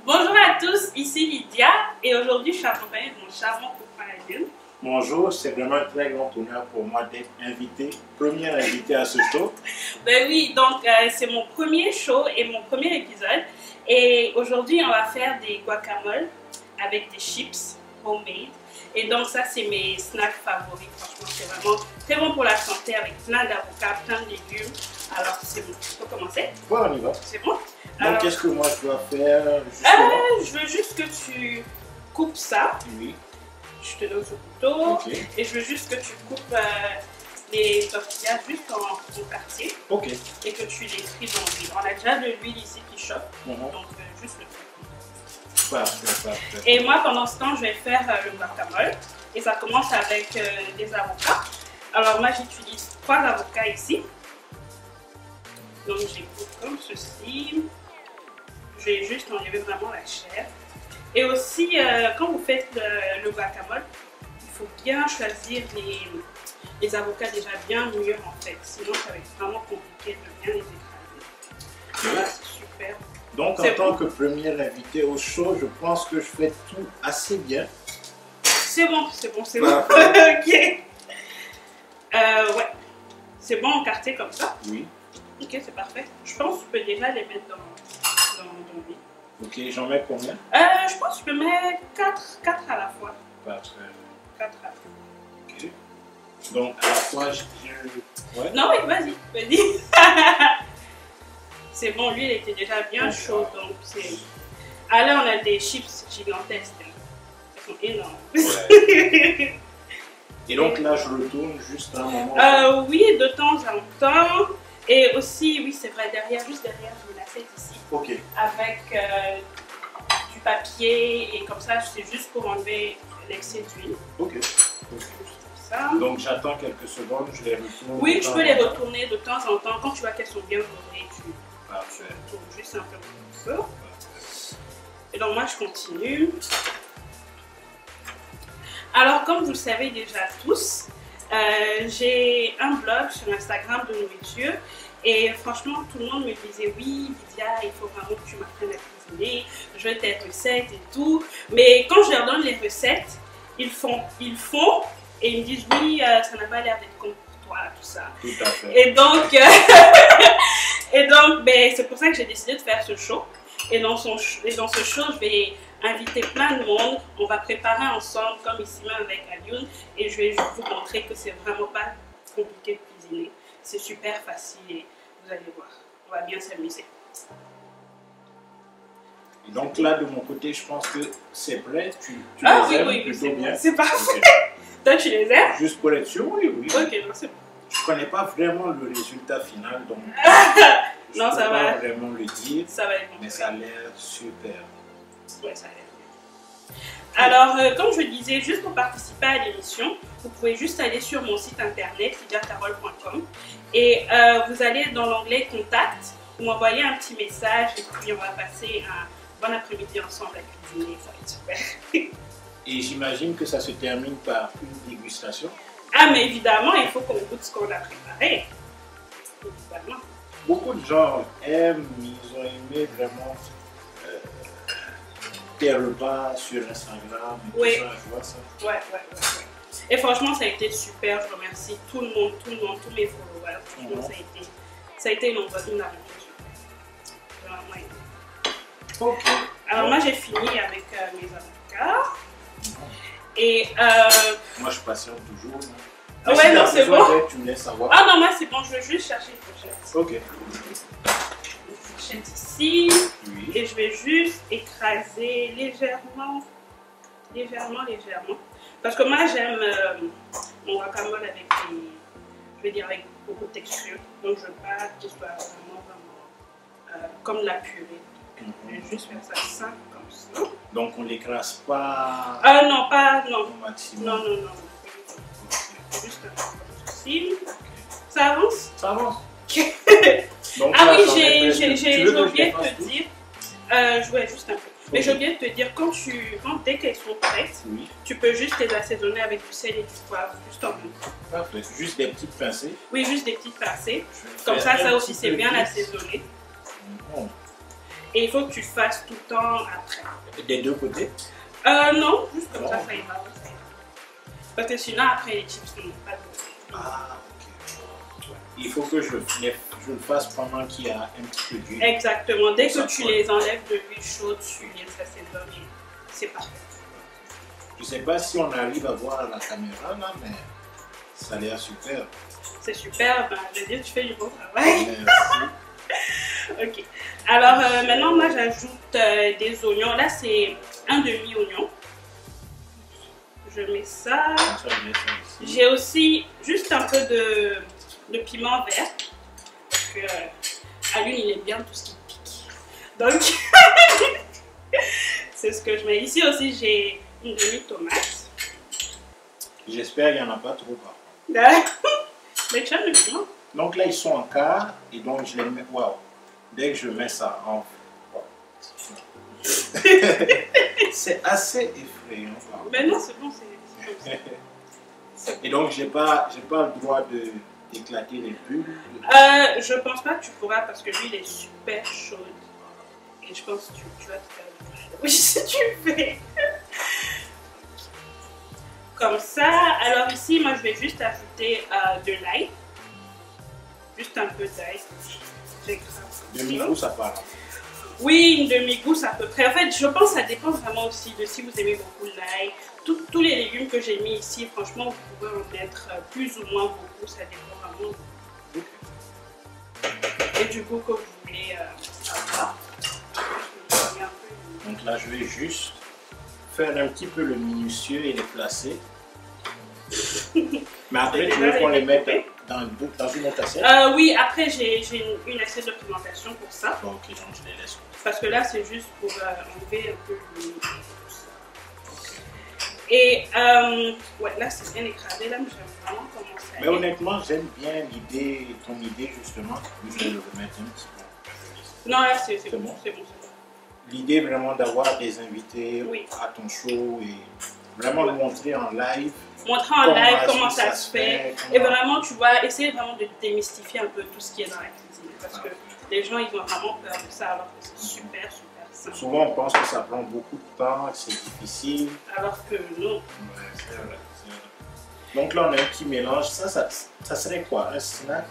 Bonjour à tous, ici Lydia et aujourd'hui je suis accompagnée de mon charmant copain Ayun. Bonjour, c'est vraiment un très grand honneur pour moi d'être invité, première invitée à ce show. Ben oui, donc c'est mon premier show et mon premier épisode et aujourd'hui on va faire des guacamoles avec des chips homemade. Et donc ça c'est mes snacks favoris, franchement c'est vraiment très bon pour la santé avec plein d'avocats, plein de légumes. Alors c'est bon, tu peux commencer? Ouais, on y va. C'est bon? Donc qu'est-ce que moi je dois faire justement? Je veux juste que tu coupes ça. Oui. Je te donne ce couteau. Ok. Et je veux juste que tu coupes les tortillas juste en quartier. Ok. Et que tu les frites dans l'huile. On a déjà de l'huile ici qui chauffe. Donc juste le faire. Parfait. Et moi pendant ce temps je vais faire le guacamole. Et ça commence avec des avocats. Alors moi j'utilise 3 avocats ici. Donc j'ai coupe comme ceci. Je vais juste enlever vraiment la chair. Et aussi, quand vous faites le guacamole, il faut bien choisir les avocats déjà bien mûrs en fait. Sinon, ça va être vraiment compliqué de bien les écraser. Voilà, c'est super. Donc en tant que première invitée au show, je pense que je fais tout assez bien. C'est bon. Parfait. Ok. Ouais. C'est bon en quartier comme ça. Oui. Ok, c'est parfait. Je pense que tu peux déjà les mettre dans l'huile. Ok, j'en mets combien? Je pense que tu peux mettre 4 à la fois. Parfait. 4 à la fois. Ok. Donc à la fois, ouais. Non, oui, vas-y. C'est bon, l'huile était déjà bien chaude, donc c'est... Ah là, on a des chips gigantesques. Elles sont énormes. Ouais. Et donc là, je retourne juste un moment. Oui, de temps en temps. Et aussi, oui, c'est vrai, juste derrière, j'ai une assiette ici. Ok. Avec du papier et comme ça, c'est juste pour enlever l'excès d'huile. Ok. Ça. Donc j'attends quelques secondes, je les retourne. Oui, tu peux les retourner de temps en temps. Quand tu vois qu'elles sont bien dorées, tu tournes juste un peu comme ça. Et donc moi, je continue. Alors, comme vous le savez déjà tous, j'ai un blog sur Instagram de nourriture. Et franchement, tout le monde me disait oui, Lydia, il faut vraiment que tu m'apprennes à cuisiner, je veux tes recettes et tout. Mais quand je leur donne les recettes, ils font et ils me disent oui, ça n'a pas l'air d'être comme pour toi, tout ça. Tout à fait. Et donc ben, c'est pour ça que j'ai décidé de faire ce show. Et dans ce show, je vais inviter plein de monde. On va préparer ensemble, comme ici même avec Ayun. Et je vais vous montrer que c'est vraiment pas compliqué de cuisiner. C'est super facile et vous allez voir, on va bien s'amuser. Et donc là, de mon côté, je pense que c'est prêt. Tu oui, aimes oui, plutôt c'est bien. bon, c'est parfait. Okay. Toi, tu les aimes? Juste pour être sûr, oui. Ok, non, c'est bon. Je connais pas vraiment le résultat final, donc non, ça va. Pas vraiment le dire. Ça va être bon. Mais ça a l'air super. Ouais, ça a l'air bien. Alors, comme je disais, juste pour participer à l'émission, vous pouvez juste aller sur mon site internet, lydiacarole.com, et vous allez dans l'onglet Contact, vous m'envoyez un petit message, et puis on va passer un bon après-midi ensemble à cuisiner, ça va être super. Et j'imagine que ça se termine par une dégustation. Ah, mais évidemment, il faut qu'on goûte ce qu'on a préparé. Évidemment. Beaucoup de gens aiment, ils ont aimé vraiment tes repas sur Instagram et Oui. tout ça, je vois ça. Ouais. Et franchement, ça a été super. Je remercie tout le monde, tous mes followers. Franchement, ça a été une aventure super. Vraiment aimé. Ok. Alors, moi, j'ai fini avec mes avocats. Et moi, je patiente toujours. Ouais, non, c'est bon. Tu me laisses savoir. Ah non, moi, c'est bon. Je veux juste chercher une fourchette. Ok. Une fourchette ici. Oui. Et je vais juste écraser légèrement. Parce que moi, j'aime mon guacamole avec avec beaucoup de texture. Donc, je veux pas qu'il soit vraiment comme la purée. Je vais juste faire ça simple comme ça. Donc, on l'écrase pas Non, au maximum. Non. Juste un peu comme ceci. Ça avance? Ça avance. Donc, ah oui, j'ai oublié de te dire. Je voulais juste un peu. Mais j'ai oublié de te dire, dès qu'elles sont prêtes, tu peux juste les assaisonner avec du sel et du poivre, juste en même temps. Parfait. Juste des petites pincées. Oui, juste des petites pincées. Comme ça aussi, c'est bien assaisonné. Et il faut que tu fasses tout le temps après. Des deux côtés? Non, juste comme ça, ça ira. Parce que sinon, après, les chips n'ont pas de goût. Ah, ok. Il faut que je le fasse pendant qu'il y a un petit peu d'huile. Exactement. Dès que tu les enlèves de l'huile chaude, tu laisses s'assaisonner. C'est parfait. Je ne sais pas si on arrive à voir à la caméra là, mais ça a l'air super. C'est super. Ben, je veux dire, tu fais du bon travail. Merci. Ok. Alors, maintenant, moi, j'ajoute des oignons. Là, c'est un demi-oignon. Je mets ça. J'ai aussi juste un peu de piment vert. Parce que Alune, il aime bien tout ce qui pique. Donc, c'est ce que je mets. Ici aussi, j'ai une demi-tomate. J'espère qu'il n'y en a pas trop. Mais tu as le piment. Donc là, ils sont en quart et donc je les mets. Waouh! Dès que je mets ça en. C'est assez effrayant. Mais non, c'est bon, c'est comme ça. Et donc, j'ai pas le droit d'éclater les bulles. Je pense pas que tu pourras parce que l'huile est super chaude. Et je pense que tu vas te faire du mal. Oui, si tu le fais. Comme ça. Alors ici, moi, je vais juste ajouter de l'ail. Juste un peu d'ail. Demi-gousse, ça part. Oui, une demi-gousse à peu près. En fait, je pense que ça dépend vraiment aussi de si vous aimez beaucoup l'ail. Tous les légumes que j'ai mis ici, franchement, vous pouvez en mettre plus ou moins beaucoup. Ça dépend vraiment. Et du coup, que vous voulez avoir. Donc là, je vais juste faire un petit peu le minutieux et les placer. Mais après, tu veux qu'on les mette dans une autre assiette? Oui, après, j'ai une assiette de présentation pour ça. Bon, ok, donc je les laisse. Parce que là, c'est juste pour enlever un peu le tout ça. Et ouais, là, c'est bien écrasé. Là, mais j'aime vraiment comment ça. Mais honnêtement, j'aime bien ton idée justement. Je vais le remettre un petit peu. Non, là, c'est bon, bon. c'est bon. L'idée vraiment d'avoir des invités à ton show et vraiment le montrer en live. Montrer en live comment ça se fait. Et vraiment, tu vois, essayer vraiment de démystifier un peu tout ce qui est dans la cuisine. Parce que les gens, ils ont vraiment peur de ça alors que c'est super, super simple. Souvent, on pense que ça prend beaucoup de temps, que c'est difficile. Alors que non. Ouais, c'est vrai. Donc là, on a un petit mélange. Ça serait quoi? Un snack?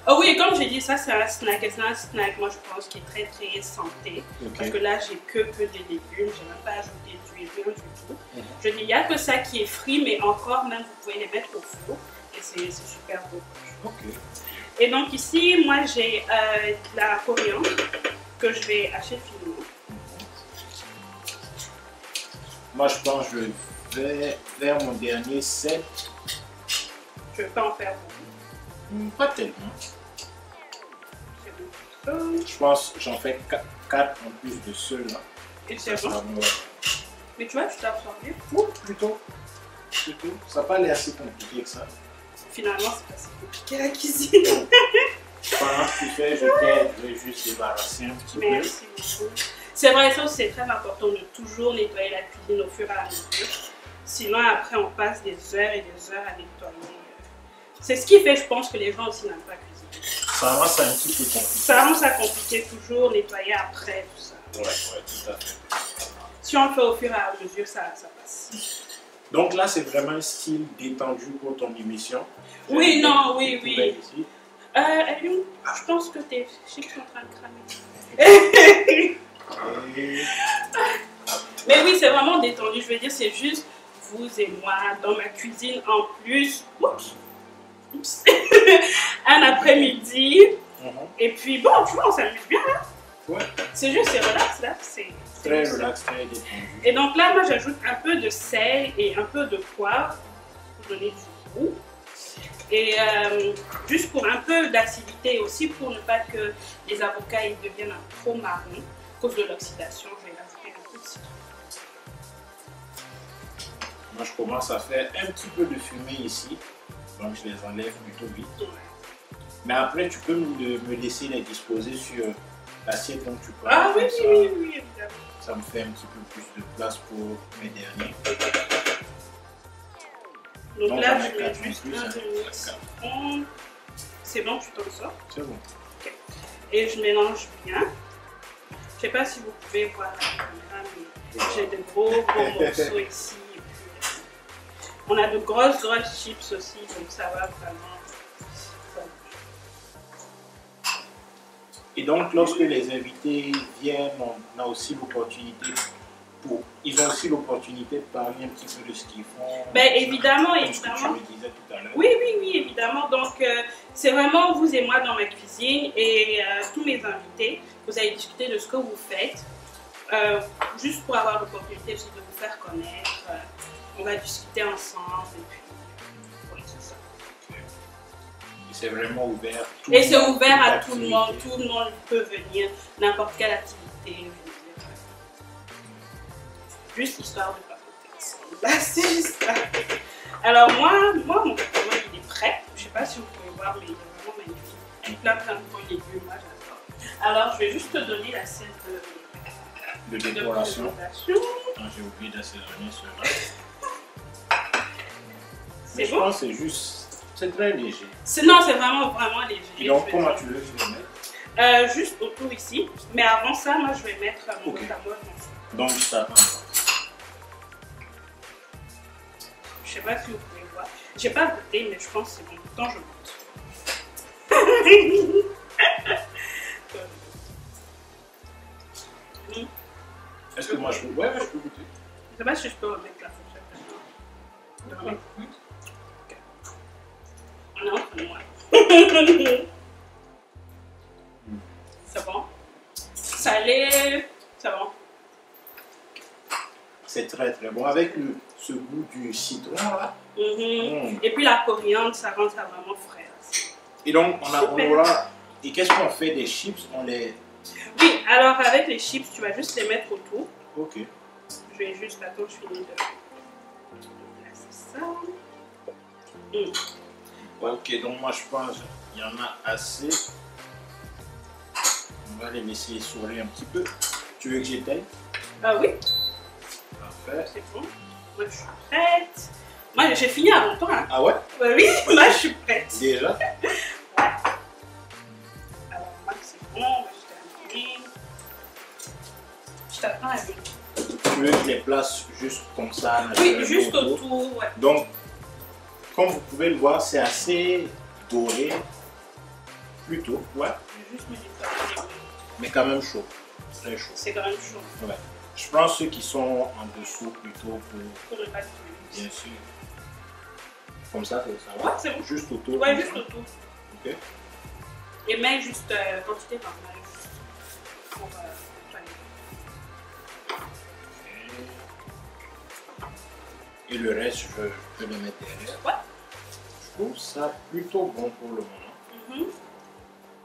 Oh oui, comme j'ai dit, ça c'est un snack. Et c'est un snack, moi je pense, qui est très très santé. Okay. Parce que là, j'ai que des légumes. Je n'ai même pas ajouté d'huile, rien du tout. Je dis, il n'y a que ça qui est frit, mais encore, même, vous pouvez les mettre au four. Et c'est super beau. Okay. Et donc ici, moi j'ai de la coriandre que je vais hacher finement. Moi, je pense que je vais faire mon dernier set. Je ne vais pas en faire beaucoup. Pas tellement. C'est bon. Je pense que j'en fais 4 en plus de ceux-là. Et c'est bon. Mais tu vois, tu t'as absorbé. Oui, plutôt. Ça n'a pas l'air si compliqué que ça. Finalement, c'est pas si compliqué la cuisine. Pendant que tu fais, je vais juste débarrasser un petit peu. Merci beaucoup. C'est vrai, ça c'est très important de toujours nettoyer la cuisine au fur et à mesure. Sinon, après, on passe des heures et des heures à nettoyer. C'est ce qui fait, je pense, que les gens aussi n'aiment pas cuisiner. Ça rend ça un petit peu compliqué. Ça rend ça compliqué, toujours nettoyer après, tout ça. Ouais, tout à fait. Si on le fait au fur et à mesure, ça passe. Donc là, c'est vraiment un style détendu pour ton émission. Oui, non, oui. Je pense que tes chips sont en train de cramer. Mais oui, c'est vraiment détendu. Je veux dire, c'est juste vous et moi dans ma cuisine en plus. Oups. Un après-midi. Et puis bon, tu vois, on s'amuse bien là. Ouais. C'est juste, c'est relax là. C'est très relax, très détendu. Et donc là, moi, j'ajoute un peu de sel et un peu de poivre pour donner du goût. Et juste pour un peu d'acidité aussi, pour ne pas que les avocats ils deviennent trop marrons à cause de l'oxydation, je vais rajouter un peu de citron. Moi, je commence à faire un petit peu de fumée ici, donc je les enlève plutôt vite. Ouais. Mais après, tu peux me laisser les disposer sur l'assiette dont tu parles. Ah oui, évidemment. Ça me fait un petit peu plus de place pour mes derniers. Donc là, je mets juste un demi-citron. C'est bon, tu t'en sors? C'est bon. Okay. Et je mélange bien. Je sais pas si vous pouvez voir la caméra, mais j'ai de gros morceaux ici. On a de grosses chips aussi, donc ça va vraiment. Et donc, lorsque les invités viennent, on a aussi l'opportunité ils ont aussi l'opportunité de parler un petit peu de ce qu'ils font. Ben, évidemment, comme évidemment. Ce que tu me disais tout à l'heure. Oui, oui, oui, évidemment. Donc, c'est vraiment vous et moi dans ma cuisine et tous mes invités. Vous allez discuter de ce que vous faites, juste pour avoir l'opportunité aussi de vous faire connaître. On va discuter ensemble et puis, oui, c'est ça. Et c'est vraiment ouvert. Et c'est ouvert à tout le monde. Tout le monde peut venir, n'importe quelle activité. Juste histoire de papoter ensemble. Là, c'est juste ça. Alors moi, mon guacamole, il est prêt. Je sais pas si vous pouvez voir, mais il est vraiment magnifique. Il plein de bons légumes, moi j'adore. Alors je vais juste te donner l'assiette de décoration. Ah, j'ai oublié d'assaisonner cela. C'est bon? Je pense que c'est juste, c'est très léger. Non, c'est vraiment léger. Et donc comment tu veux que je le mette? Juste autour ici. Mais avant ça, moi je vais mettre mon guacamole. Donc je t'attends. Je sais pas si vous pouvez voir. J'ai pas goûté, mais je pense que c'est bon. Quand je goûte. Est-ce que moi je peux? Ouais, je peux goûter. Je sais pas si je peux remettre la fourchette. Non, moi. C'est bon. Salé. C'est bon. C'est très très bon. Avec ce goût du citron là. Et puis la coriandre, ça rend ça vraiment frais. Et donc on aura. Et qu'est-ce qu'on fait des chips? On les. Oui, alors avec les chips, tu vas juste les mettre autour. Ok. Je vais juste attendre, je finis de placer ça. Ok, donc moi je pense qu'il y en a assez. On va les laisser sourire un petit peu. Tu veux que j'éteigne? Ah oui. Parfait. C'est bon. Moi je suis prête. Moi j'ai fini à longtemps. Hein. Ah ouais? Oui, moi je suis prête. Déjà? Ouais. Alors moi c'est bon, moi je termine. Je t'attends à lui. Tu veux que je les place juste comme ça? Oui, juste autour. Ouais. Donc, comme vous pouvez le voir, c'est assez doré. Plutôt, ouais. Je vais juste me déplacer. Mais quand même chaud. Très chaud. C'est quand même chaud. Ouais. Je prends ceux qui sont en dessous plutôt Pour le battre. Bien sûr. Comme ça va? Ouais, c'est bon. Juste autour? Ouais, juste autour. Ok. Et mets juste quantité normale. Pour Et le reste, je peux le mettre derrière. Ouais. Je trouve ça plutôt bon pour le moment.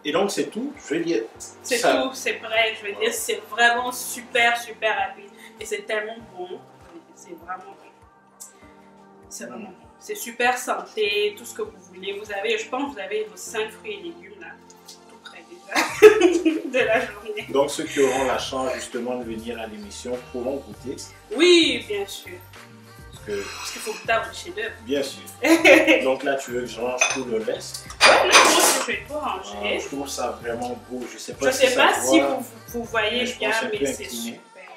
Et donc, c'est tout. Je veux dire. C'est tout, c'est prêt. Je veux dire, c'est vraiment super rapide. Et c'est tellement bon. C'est vraiment bon. C'est vraiment bon. C'est super santé, tout ce que vous voulez. Vous avez, je pense que vous avez vos 5 fruits et légumes là. Tout prêt déjà de la journée. Donc, ceux qui auront la chance justement de venir à l'émission pourront goûter. Oui, bien sûr. Parce qu'il faut goûter à votre chef-d'œuvre. Bien sûr. Donc là, tu veux que je range tout le reste? Ouais, là, je vais tout ranger. Je trouve ça vraiment beau. Je sais pas je si sais pas si voit, vous voyez bien, mais c'est incliné. super.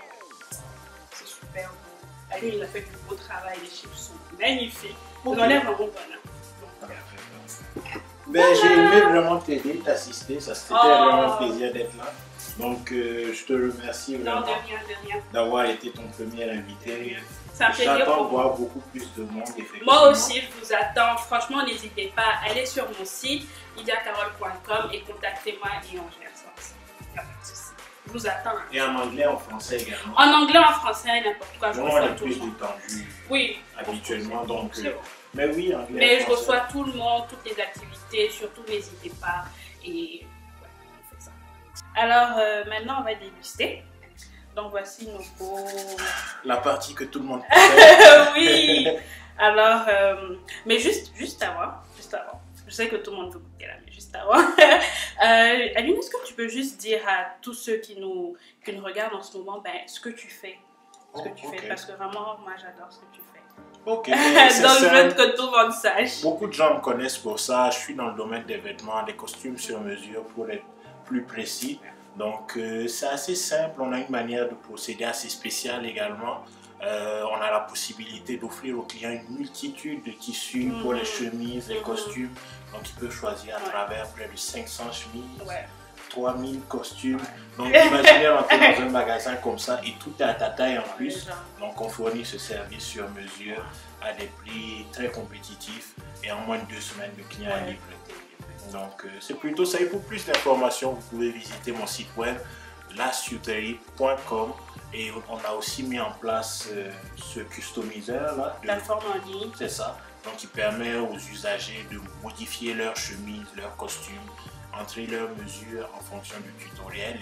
C'est super beau. Aline, il a fait du beau travail. Les chips sont magnifiques. Vous en l'air vraiment bonne. Ben, j'ai aimé vraiment t'aider, t'assister. Ça c'était vraiment un plaisir d'être là. Donc, je te remercie vraiment d'avoir été ton premier invité. J'attends de voir beaucoup plus de monde, effectivement. Moi aussi, je vous attends. Franchement, n'hésitez pas. Allez sur mon site, lydiacarole.com et contactez-moi et on gère ça aussi. Il n'y a pas de souci. Je vous attends. Et en anglais, en français également. En anglais, en français, n'importe quoi. Je reçois tout le monde. Oui. Habituellement, donc. Mais oui, anglais. Mais je reçois tout le monde, toutes les activités. Surtout, n'hésitez pas. Et ouais, on fait ça. Alors, maintenant, on va déguster. Donc voici nos beaux... La partie que tout le monde préfère. Oui. Alors, mais juste avant, je sais que tout le monde veut goûter là, mais juste avant. Aline, est-ce que tu peux juste dire à tous ceux qui nous regardent en ce moment, ben, ce que tu fais, fais, parce que vraiment, moi, j'adore ce que tu fais. Ok. Donc, je veux que tout le monde sache. Beaucoup de gens me connaissent pour ça. Je suis dans le domaine des vêtements, des costumes sur mesure, pour être plus précis. Donc c'est assez simple, on a une manière de procéder assez spéciale également. On a la possibilité d'offrir aux clients une multitude de tissus pour les chemises, les costumes. Donc ils peuvent choisir à travers près de 500 chemises, 3000 costumes. Donc imaginez rentrer dans un magasin comme ça et tout est à ta taille en plus. Donc on fournit ce service sur mesure à des prix très compétitifs et en moins de 2 semaines le client est livré. Donc c'est plutôt ça. Et pour plus d'informations, vous pouvez visiter mon site web lasuterie.com et on a aussi mis en place ce customiseur là. Plateforme en ligne. C'est ça. Donc il permet aux usagers de modifier leurs chemises, leurs costumes, entrer leurs mesures en fonction du tutoriel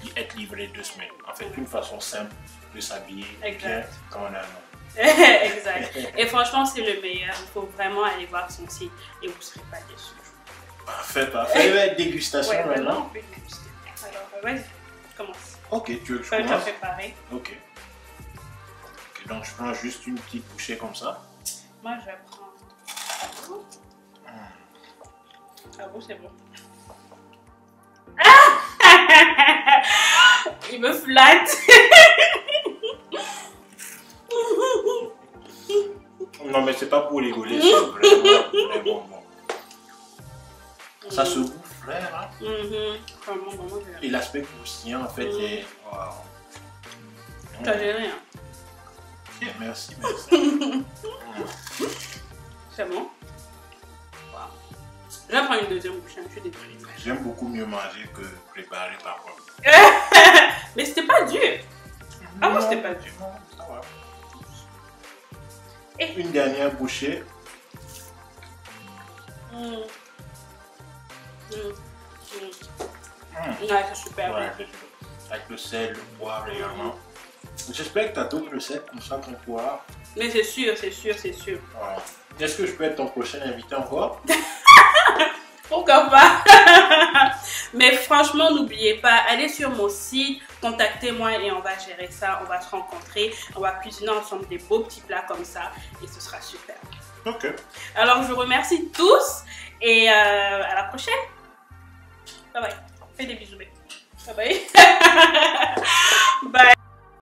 et être livré 2 semaines. En fait, une façon simple de s'habiller bien quand on a un nom. Exact. Et franchement, c'est le meilleur. Il faut vraiment aller voir son site et vous ne serez pas déçus. Parfait, parfait. Dégustation maintenant. On peut déguster. Alors, vas-y, commence. Ok, tu veux que je commence? commence? Préparé. Ok. Donc je prends juste une petite bouchée comme ça. Moi, je prends. Ah bon, c'est bon. Il me flatte. Non, mais c'est pas pour rigoler, c'est vraiment bon. Ça se bouffe, frère. Hein? Et l'aspect croustillant, en fait, est. Wow. T'as géré, hein? Yeah, merci. C'est bon? Wow. Je vais prendre une deuxième bouchée, je suis désolée. J'aime beaucoup mieux manger que préparer par contre. Mais c'était pas dur. Ah moi c'était pas dur. Non, ça va. Et une dernière bouchée. Ouais, c'est super. Ouais, avec le sel, le poivre également. J'espère que tu as d'autres recettes comme ça qu'on pourra. Mais c'est sûr, c'est sûr, c'est sûr. Ouais. Est-ce que je peux être ton prochain invité encore? Pourquoi pas? Mais franchement, n'oubliez pas, allez sur mon site, contactez-moi et on va gérer ça, on va se rencontrer, on va cuisiner ensemble des beaux petits plats comme ça et ce sera super. Ok. Alors, je vous remercie tous et à la prochaine. Bye bye. Fais des bisous. Bye bye. Bye.